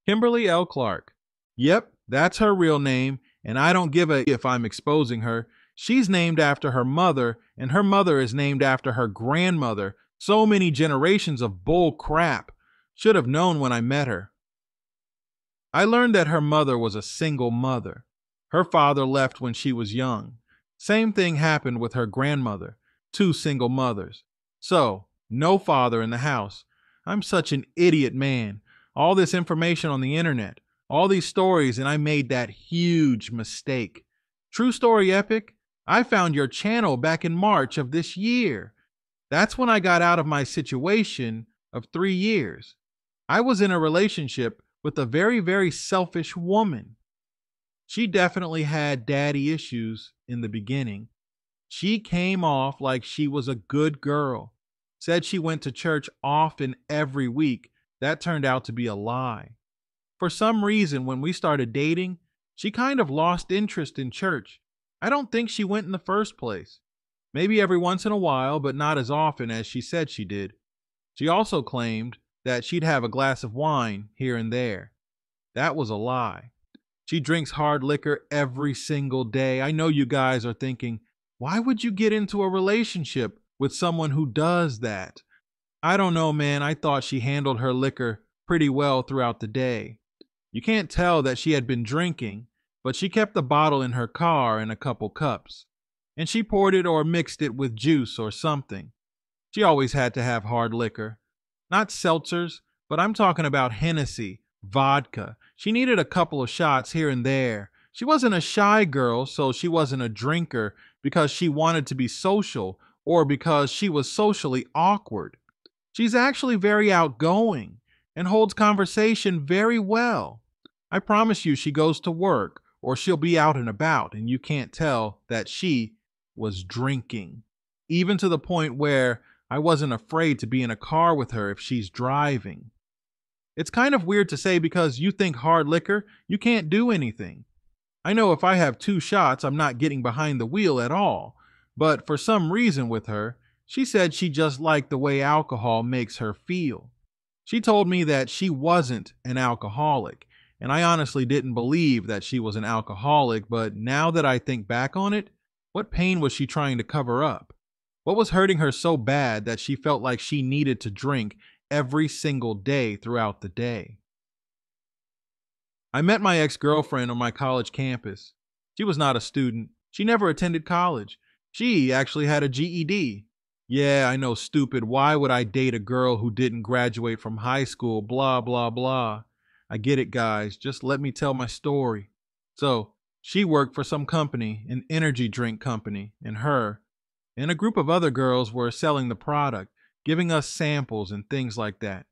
Kimberly L. Clark. Yep, that's her real name, and I don't give a if I'm exposing her. She's named after her mother, and her mother is named after her grandmother. So many generations of bull crap. Should have known when I met her. I learned that her mother was a single mother. Her father left when she was young. Same thing happened with her grandmother, two single mothers. So, no father in the house. I'm such an idiot man. All this information on the internet, all these stories, and I made that huge mistake. True story epic? I found your channel back in March of this year. That's when I got out of my situation of 3 years. I was in a relationship with a very, very selfish woman. She definitely had daddy issues in the beginning. She came off like she was a good girl, said she went to church often every week. That turned out to be a lie. For some reason, when we started dating, she kind of lost interest in church. I don't think she went in the first place. Maybe every once in a while, but not as often as she said she did. She also claimed that she'd have a glass of wine here and there. That was a lie. She drinks hard liquor every single day. I know you guys are thinking, why would you get into a relationship with someone who does that? I don't know, man. I thought she handled her liquor pretty well throughout the day. You can't tell that she had been drinking, but she kept the bottle in her car and a couple cups. And she poured it or mixed it with juice or something. She always had to have hard liquor. Not seltzers, but I'm talking about Hennessy, vodka. She needed a couple of shots here and there. She wasn't a shy girl, so she wasn't a drinker because she wanted to be social or because she was socially awkward. She's actually very outgoing and holds conversation very well. I promise you, she goes to work or she'll be out and about, and you can't tell that she was drinking, even to the point where I wasn't afraid to be in a car with her if she's driving. It's kind of weird to say because you think hard liquor, you can't do anything. I know if I have 2 shots, I'm not getting behind the wheel at all. But for some reason with her, she said she just liked the way alcohol makes her feel. She told me that she wasn't an alcoholic, and I honestly didn't believe that she was an alcoholic, but now that I think back on it, what pain was she trying to cover up? What was hurting her so bad that she felt like she needed to drink every single day throughout the day? I met my ex-girlfriend on my college campus. She was not a student. She never attended college. She actually had a GED. Yeah, I know, stupid. Why would I date a girl who didn't graduate from high school? Blah, blah, blah. I get it, guys. Just let me tell my story. So, she worked for some company, an energy drink company, and her and a group of other girls were selling the product, giving us samples and things like that.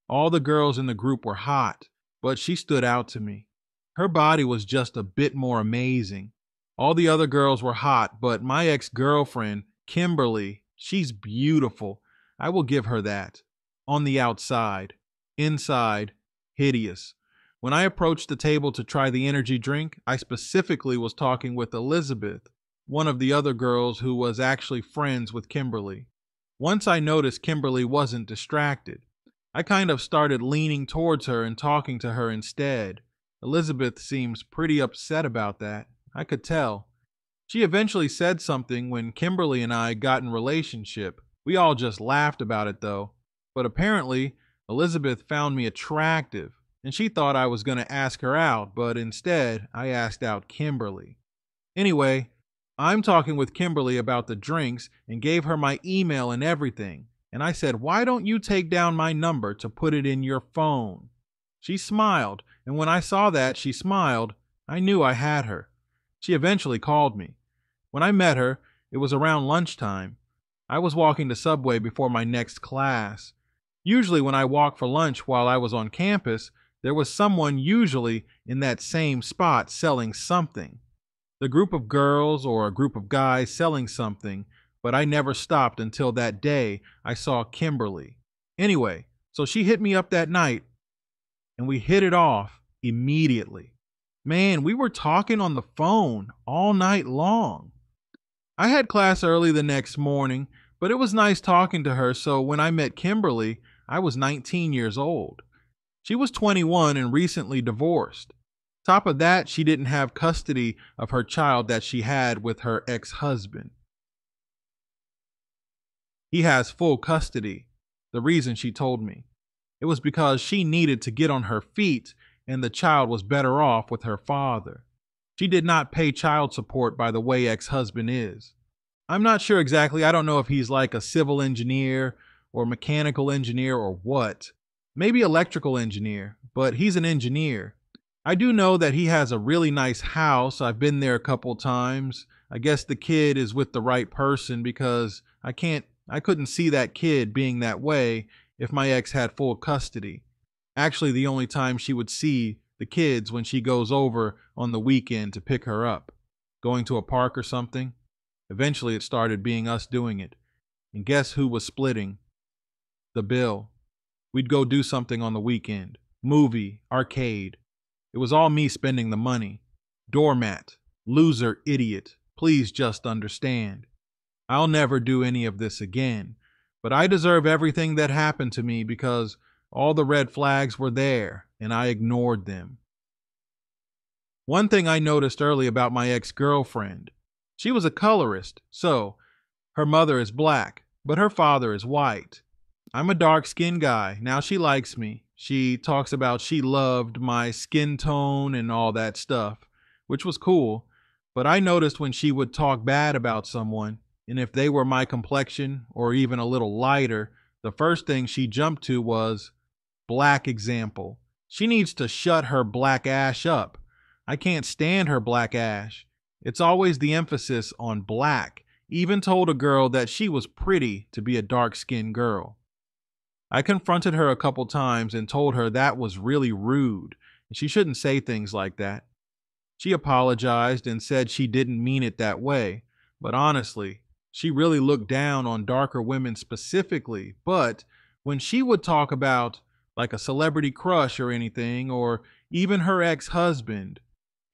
All the girls in the group were hot, but she stood out to me. Her body was just a bit more amazing. All the other girls were hot, but my ex-girlfriend, Kimberly, she's beautiful. I will give her that. On the outside. Inside, hideous. When I approached the table to try the energy drink, I specifically was talking with Elizabeth, one of the other girls who was actually friends with Kimberly. Once I noticed Kimberly wasn't distracted, I kind of started leaning towards her and talking to her instead. Elizabeth seems pretty upset about that. I could tell. She eventually said something when Kimberly and I got in relationship. We all just laughed about it though. But apparently, Elizabeth found me attractive, and she thought I was going to ask her out, but instead, I asked out Kimberly. Anyway, I'm talking with Kimberly about the drinks and gave her my email and everything. And I said, why don't you take down my number to put it in your phone? She smiled, and when I saw that she smiled, I knew I had her. She eventually called me. When I met her, it was around lunchtime. I was walking to Subway before my next class. Usually when I walked for lunch while I was on campus, there was someone usually in that same spot selling something. The group of girls or a group of guys selling something, but I never stopped until that day I saw Kimberly. Anyway, so she hit me up that night and we hit it off immediately. Man, we were talking on the phone all night long. I had class early the next morning, but it was nice talking to her, so when I met Kimberly, I was 19 years old. She was 21 and recently divorced. Top of that, she didn't have custody of her child that she had with her ex-husband. He has full custody. The reason she told me. It was because she needed to get on her feet and the child was better off with her father. She did not pay child support by the way ex-husband is. I'm not sure exactly. I don't know if he's like a civil engineer or mechanical engineer or what. Maybe electrical engineer, but he's an engineer. I do know that he has a really nice house. I've been there a couple times. I guess the kid is with the right person because I couldn't see that kid being that way if my ex had full custody. Actually, the only time she would see the kids when she goes over on the weekend to pick her up, going to a park or something. Eventually, it started being us doing it. And guess who was splitting the bill? We'd go do something on the weekend. Movie, arcade. It was all me spending the money. Doormat, loser, idiot. Please just understand. I'll never do any of this again. But I deserve everything that happened to me because all the red flags were there and I ignored them. One thing I noticed early about my ex-girlfriend, she was a colorist, so her mother is black, but her father is white. I'm a dark-skinned guy. Now she likes me. She talks about she loved my skin tone and all that stuff, which was cool. But I noticed when she would talk bad about someone, and if they were my complexion or even a little lighter, the first thing she jumped to was black example. She needs to shut her black ash up. I can't stand her black ash. It's always the emphasis on black. Even told a girl that she was pretty to be a dark-skinned girl. I confronted her a couple times and told her that was really rude and she shouldn't say things like that. She apologized and said she didn't mean it that way, but honestly, she really looked down on darker women specifically. But when she would talk about like a celebrity crush or anything, or even her ex-husband,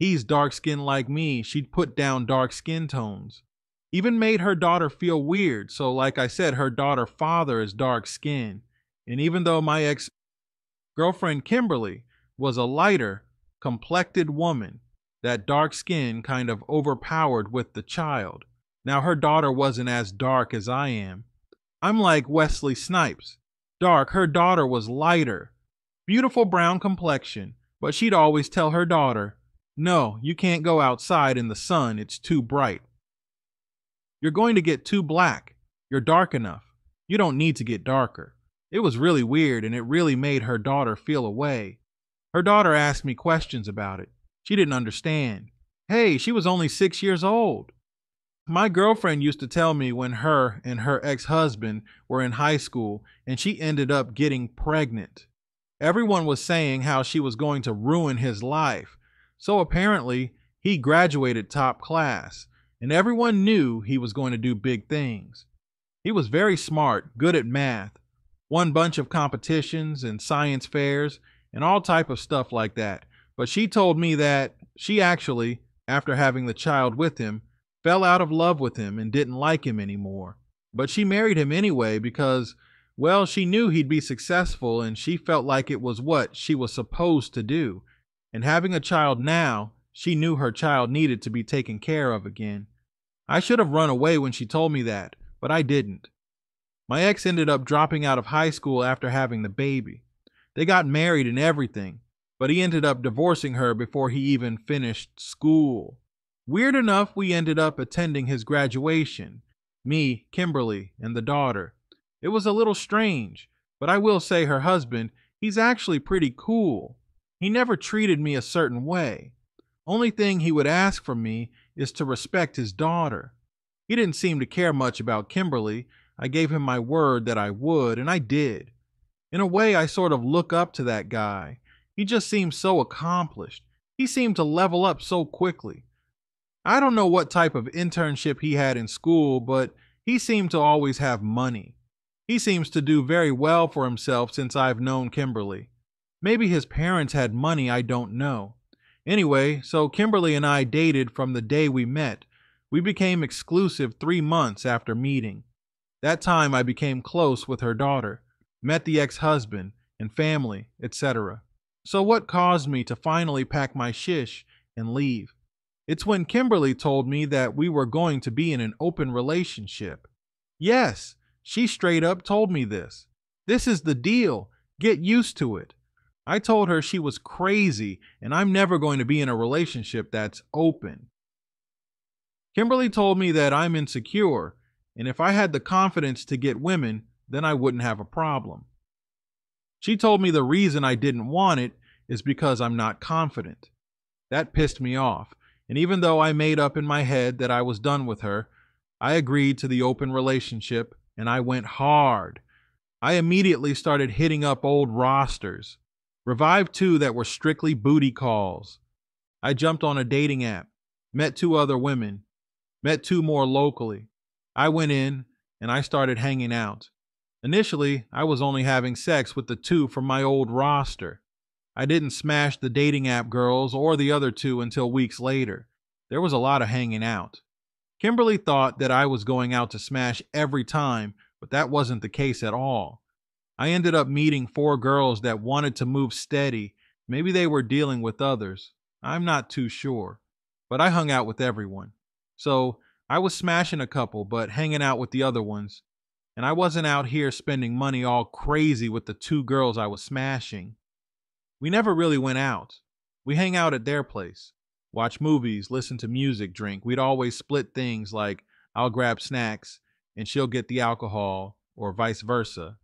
he's dark-skinned like me, she'd put down dark skin tones. Even made her daughter feel weird. So like I said, her daughter's father is dark-skinned. And even though my ex-girlfriend Kimberly was a lighter, complected woman, that dark skin kind of overpowered with the child. Now her daughter wasn't as dark as I am. I'm like Wesley Snipes. Dark, her daughter was lighter. Beautiful brown complexion, but she'd always tell her daughter, "No, you can't go outside in the sun, it's too bright. You're going to get too black. You're dark enough. You don't need to get darker." It was really weird and it really made her daughter feel away. Her daughter asked me questions about it. She didn't understand. Hey, she was only 6 years old. My girlfriend used to tell me when her and her ex-husband were in high school and she ended up getting pregnant. Everyone was saying how she was going to ruin his life. So apparently he graduated top class and everyone knew he was going to do big things. He was very smart, good at math, won a bunch of competitions and science fairs and all type of stuff like that. But she told me that she actually, after having the child with him, fell out of love with him and didn't like him anymore. But she married him anyway because, well, she knew he'd be successful and she felt like it was what she was supposed to do. And having a child now, she knew her child needed to be taken care of again. I should have run away when she told me that, but I didn't. My ex ended up dropping out of high school after having the baby. They got married and everything, but he ended up divorcing her before he even finished school. Weird enough, we ended up attending his graduation. Me, Kimberly, and the daughter. It was a little strange, but I will say her husband, he's actually pretty cool. He never treated me a certain way. Only thing he would ask from me is to respect his daughter. He didn't seem to care much about Kimberly. I gave him my word that I would, and I did. In a way, I sort of look up to that guy. He just seemed so accomplished. He seemed to level up so quickly. I don't know what type of internship he had in school, but he seemed to always have money. He seems to do very well for himself since I've known Kimberly. Maybe his parents had money, I don't know. Anyway, so Kimberly and I dated from the day we met. We became exclusive 3 months after meeting. That time I became close with her daughter, met the ex-husband, and family, etc. So, what caused me to finally pack my shish and leave? It's when Kimberly told me that we were going to be in an open relationship. Yes, she straight up told me this. This is the deal. Get used to it. I told her she was crazy and I'm never going to be in a relationship that's open. Kimberly told me that I'm insecure, and if I had the confidence to get women, then I wouldn't have a problem. She told me the reason I didn't want it is because I'm not confident. That pissed me off, and even though I made up in my head that I was done with her, I agreed to the open relationship and I went hard. I immediately started hitting up old rosters, revived two that were strictly booty calls. I jumped on a dating app, met two other women, met two more locally. I went in and I started hanging out. Initially, I was only having sex with the two from my old roster. I didn't smash the dating app girls or the other two until weeks later. There was a lot of hanging out. Kimberly thought that I was going out to smash every time, but that wasn't the case at all. I ended up meeting 4 girls that wanted to move steady. Maybe they were dealing with others. I'm not too sure. But I hung out with everyone. So I was smashing a couple, but hanging out with the other ones. And I wasn't out here spending money all crazy with the 2 girls I was smashing. We never really went out. We hang out at their place, watch movies, listen to music, drink. We'd always split things like I'll grab snacks and she'll get the alcohol or vice versa.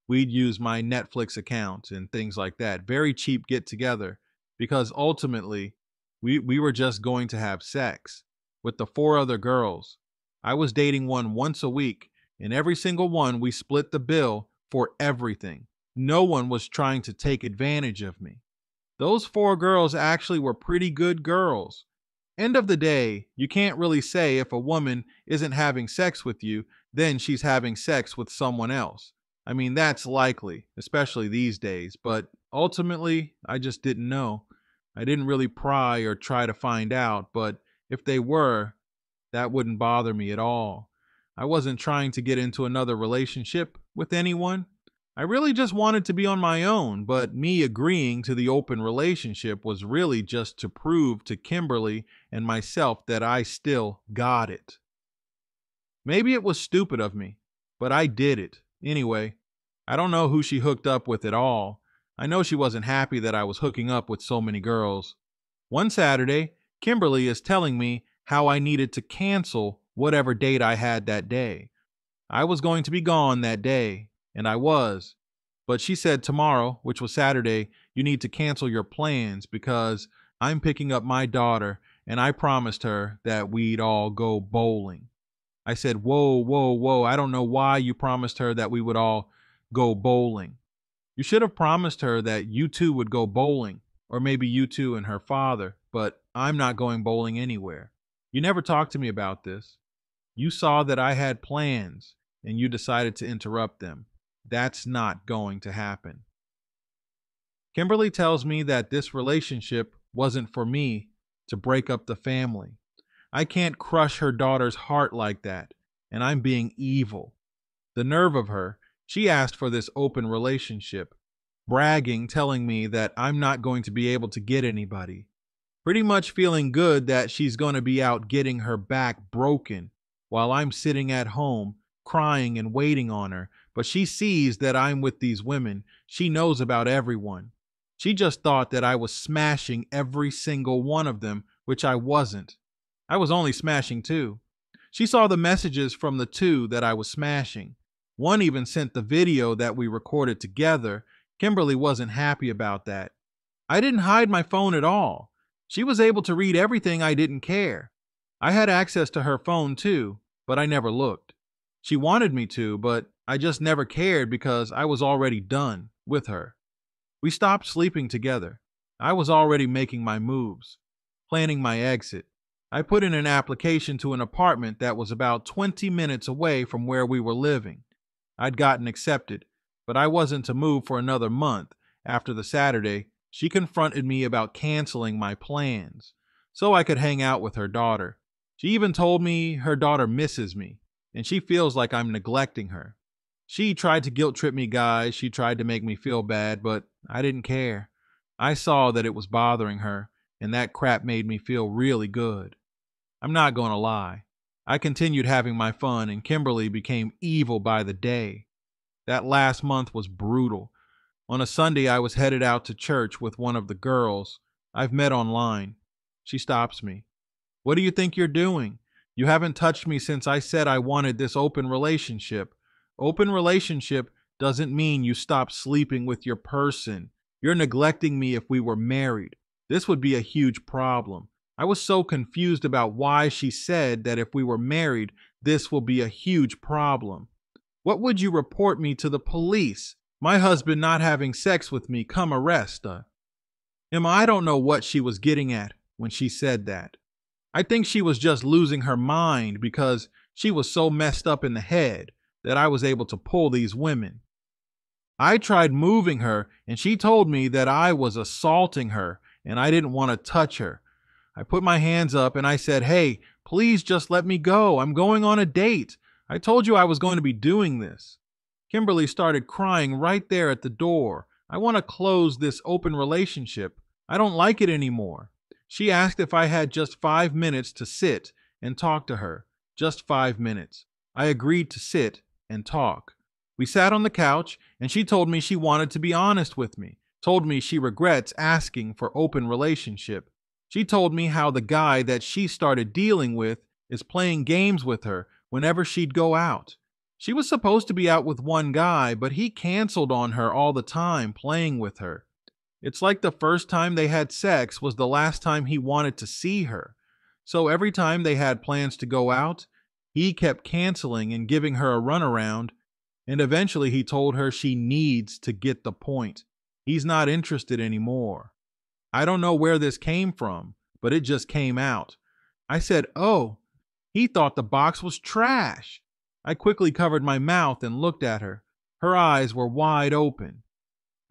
We'd use my Netflix account and things like that. Very cheap get together because ultimately we were just going to have sex with the 4 other girls. I was dating one once a week and every single one we split the bill for everything. No one was trying to take advantage of me. Those 4 girls actually were pretty good girls. End of the day, you can't really say if a woman isn't having sex with you, then she's having sex with someone else. I mean, that's likely, especially these days, but ultimately, I just didn't know. I didn't really pry or try to find out, but if they were, that wouldn't bother me at all. I wasn't trying to get into another relationship with anyone. I really just wanted to be on my own, but me agreeing to the open relationship was really just to prove to Kimberly and myself that I still got it. Maybe it was stupid of me, but I did it. Anyway, I don't know who she hooked up with at all. I know she wasn't happy that I was hooking up with so many girls. One Saturday, Kimberly is telling me how I needed to cancel whatever date I had that day. I was going to be gone that day, and I was. But she said tomorrow, which was Saturday, you need to cancel your plans because I'm picking up my daughter and I promised her that we'd all go bowling. I said, whoa, whoa, whoa. I don't know why you promised her that we would all go bowling. You should have promised her that you two would go bowling, or maybe you two and her father, but I'm not going bowling anywhere. You never talked to me about this. You saw that I had plans and you decided to interrupt them. That's not going to happen. Kimberly tells me that this relationship wasn't for me to break up the family. I can't crush her daughter's heart like that, and I'm being evil. The nerve of her, she asked for this open relationship, bragging, telling me that I'm not going to be able to get anybody. Pretty much feeling good that she's going to be out getting her back broken while I'm sitting at home crying and waiting on her. But she sees that I'm with these women. She knows about everyone. She just thought that I was smashing every single one of them, which I wasn't. I was only smashing 2. She saw the messages from the 2 that I was smashing. One even sent the video that we recorded together. Kimberly wasn't happy about that. I didn't hide my phone at all. She was able to read everything I didn't care. I had access to her phone too, but I never looked. She wanted me to, but I just never cared because I was already done with her. We stopped sleeping together. I was already making my moves, planning my exit. I put in an application to an apartment that was about 20 minutes away from where we were living. I'd gotten accepted, but I wasn't to move for another month. After the Saturday, she confronted me about canceling my plans so I could hang out with her daughter. She even told me her daughter misses me and she feels like I'm neglecting her. She tried to guilt trip me, guys. She tried to make me feel bad, but I didn't care. I saw that it was bothering her, and that crap made me feel really good. I'm not going to lie. I continued having my fun, and Kimberly became evil by the day. That last month was brutal. On a Sunday, I was headed out to church with one of the girls I've met online. She stops me. What do you think you're doing? You haven't touched me since I said I wanted this open relationship. Open relationship doesn't mean you stop sleeping with your person. You're neglecting me if we were married. This would be a huge problem. I was so confused about why she said that if we were married, this will be a huge problem. What would you report me to the police? My husband not having sex with me, come arrest. Emma, I don't know what she was getting at when she said that. I think she was just losing her mind because she was so messed up in the head that I was able to pull these women. I tried moving her and she told me that I was assaulting her and I didn't want to touch her. I put my hands up and I said, "Hey, please just let me go. I'm going on a date. I told you I was going to be doing this." Kimberly started crying right there at the door. I want to close this open relationship. I don't like it anymore. She asked if I had just 5 minutes to sit and talk to her. Just 5 minutes. I agreed to sit and talk. We sat on the couch and she told me she wanted to be honest with me. Told me she regrets asking for open relationship. She told me how the guy that she started dealing with is playing games with her whenever she'd go out. She was supposed to be out with one guy, but he canceled on her all the time playing with her. It's like the first time they had sex was the last time he wanted to see her. So every time they had plans to go out, he kept canceling and giving her a runaround, and eventually he told her she needs to get the point. He's not interested anymore. I don't know where this came from, but it just came out. I said, "Oh, he thought the box was trash." I quickly covered my mouth and looked at her. Her eyes were wide open.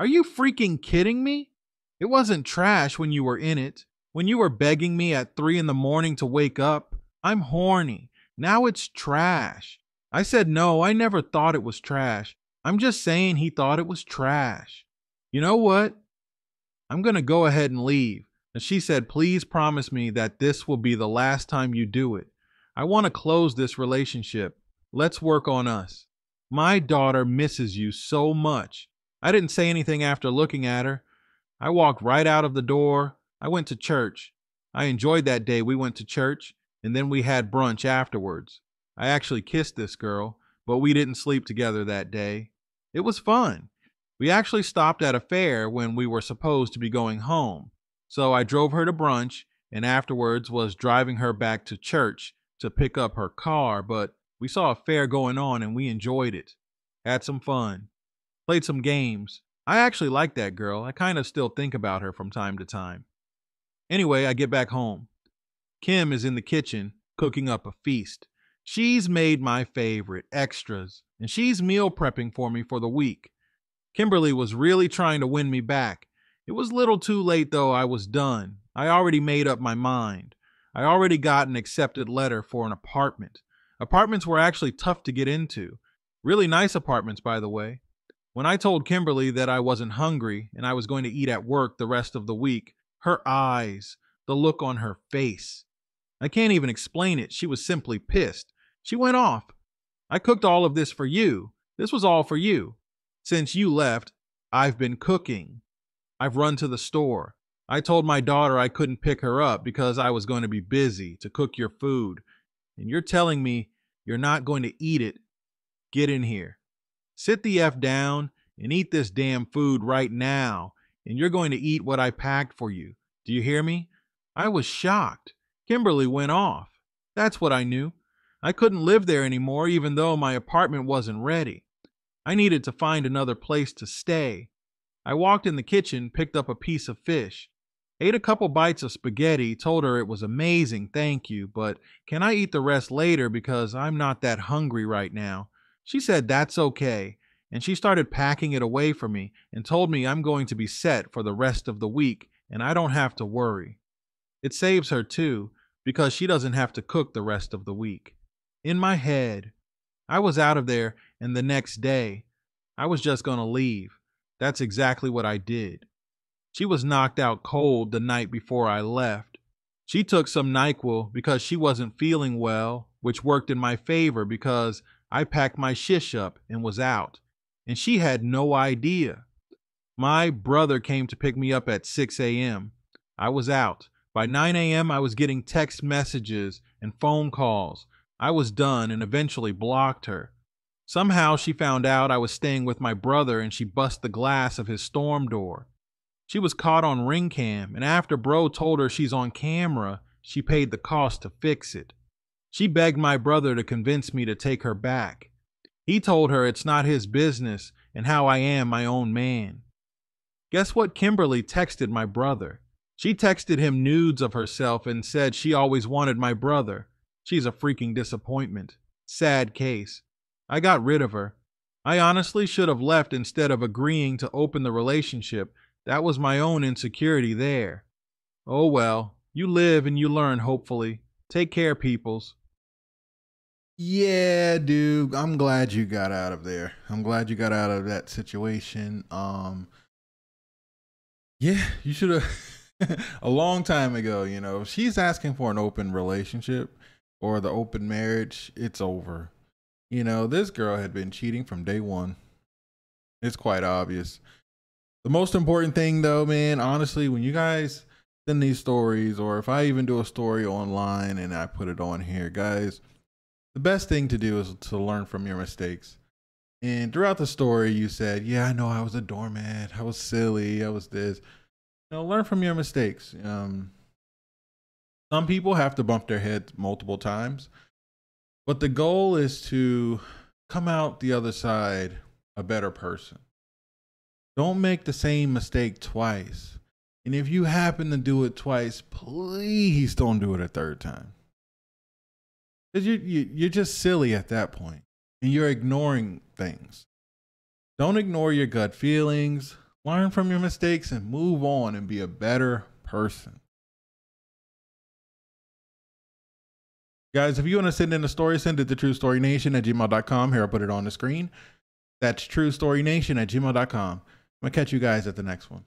"Are you freaking kidding me? It wasn't trash when you were in it. When you were begging me at 3 in the morning to wake up. I'm horny. Now it's trash." I said, "No, I never thought it was trash. I'm just saying he thought it was trash. You know what? I'm going to go ahead and leave." And she said, "Please promise me that this will be the last time you do it. I want to close this relationship. Let's work on us. My daughter misses you so much." I didn't say anything after looking at her. I walked right out of the door. I went to church. I enjoyed that day. We went to church and then we had brunch afterwards. I actually kissed this girl, but we didn't sleep together that day. It was fun. We actually stopped at a fair when we were supposed to be going home. So I drove her to brunch and afterwards was driving her back to church to pick up her car, but we saw a fair going on and we enjoyed it. Had some fun. Played some games. I actually like that girl. I kind of still think about her from time to time. Anyway, I get back home. Kim is in the kitchen cooking up a feast. She's made my favorite, extras, and she's meal prepping for me for the week. Kimberly was really trying to win me back. It was a little too late though. I was done. I already made up my mind. I already got an accepted letter for an apartment. Apartments were actually tough to get into. Really nice apartments, by the way. When I told Kimberly that I wasn't hungry and I was going to eat at work the rest of the week, her eyes, the look on her face. I can't even explain it. She was simply pissed. She went off. "I cooked all of this for you. This was all for you. Since you left, I've been cooking. I've run to the store. I told my daughter I couldn't pick her up because I was going to be busy to cook your food. And you're telling me you're not going to eat it? Get in here. Sit the F down and eat this damn food right now, and you're going to eat what I packed for you. Do you hear me?" I was shocked. Kimberly went off. That's what I knew. I couldn't live there anymore even though my apartment wasn't ready. I needed to find another place to stay. I walked in the kitchen, picked up a piece of fish, ate a couple bites of spaghetti, told her it was amazing, thank you, but can I eat the rest later because I'm not that hungry right now? She said that's okay, and she started packing it away for me and told me I'm going to be set for the rest of the week and I don't have to worry. It saves her too, because she doesn't have to cook the rest of the week. In my head, I was out of there, and the next day, I was just going to leave. That's exactly what I did. She was knocked out cold the night before I left. She took some NyQuil because she wasn't feeling well, which worked in my favor because I packed my shish up and was out. And she had no idea. My brother came to pick me up at 6 a.m. I was out. By 9 a.m., I was getting text messages and phone calls. I was done and eventually blocked her. Somehow she found out I was staying with my brother and she bust the glass of his storm door. She was caught on ring cam, and after bro told her she's on camera, she paid the cost to fix it. She begged my brother to convince me to take her back. He told her it's not his business and how I am my own man. Guess what Kimberly texted my brother? She texted him nudes of herself and said she always wanted my brother. She's a freaking disappointment. Sad case. I got rid of her. I honestly should have left instead of agreeing to open the relationship. That was my own insecurity there. Oh well, you live and you learn, hopefully. Take care, peoples. Yeah, dude. I'm glad you got out of there. I'm glad you got out of that situation. Yeah, you should have a long time ago, if she's asking for an open relationship or the open marriage, it's over. This girl had been cheating from day one. It's quite obvious. The most important thing though, man, honestly, when you guys send these stories, or if I even do a story online and I put it on here, guys, the best thing to do is to learn from your mistakes. And throughout the story, you said, yeah, I know I was a doormat. I was silly. I was this. Learn from your mistakes. Some people have to bump their heads multiple times, but the goal is to come out the other side a better person. Don't make the same mistake twice. And if you happen to do it twice, please don't do it a third time. Because you're just silly at that point, and you're ignoring things. Don't ignore your gut feelings. Learn from your mistakes and move on and be a better person. Guys, if you want to send in a story, send it to truestorynation@gmail.com. Here, I'll put it on the screen. That's truestorynation@gmail.com. I'm going to catch you guys at the next one.